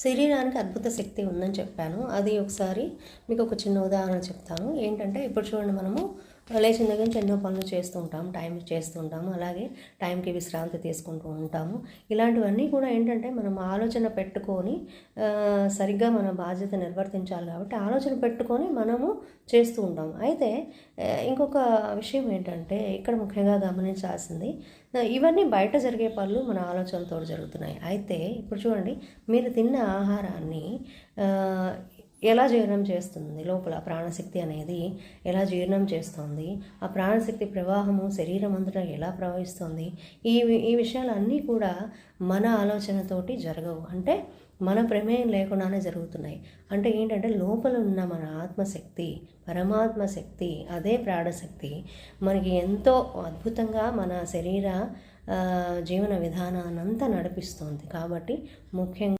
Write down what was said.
శరీరానికి అద్భుత శక్తి ఉందని చెప్పాను. అది ఒకసారి మీకు ఒక చిన్న ఉదాహరణ చెప్తాను. ఏంటంటే ఇప్పుడు చూడండి, మనము లేచిన దగ్గర నుంచి ఎన్నో పనులు చేస్తూ ఉంటాము, టైంకి చేస్తూ ఉంటాము, అలాగే టైంకి విశ్రాంతి తీసుకుంటూ ఉంటాము. ఇలాంటివన్నీ కూడా ఏంటంటే మనం ఆలోచన పెట్టుకొని సరిగ్గా మన బాధ్యత నిర్వర్తించాలి కాబట్టి ఆలోచన పెట్టుకొని మనము చేస్తూ ఉంటాము. అయితే ఇంకొక విషయం ఏంటంటే ఇక్కడ ముఖ్యంగా గమనించాల్సింది, ఇవన్నీ బయట జరిగే పనులు మన ఆలోచనతో జరుగుతున్నాయి. అయితే ఇప్పుడు చూడండి, మీరు తిన్న ఆహారాన్ని ఎలా జీర్ణం చేస్తుంది, లోపల ప్రాణశక్తి అనేది ఎలా జీర్ణం చేస్తుంది, ఆ ప్రాణశక్తి ప్రవాహము శరీరం అంతటా ఎలా ప్రవహిస్తుంది, ఈ విషయాలన్నీ కూడా మన ఆలోచనతోటి జరగవు. అంటే మన ప్రమేయం లేకుండానే జరుగుతున్నాయి. అంటే ఏంటంటే లోపల ఉన్న మన ఆత్మశక్తి, పరమాత్మ శక్తి, అదే ప్రాణశక్తి మనకి ఎంతో అద్భుతంగా మన శరీర జీవన విధానాన్నంతా నడిపిస్తుంది. కాబట్టి ముఖ్యంగా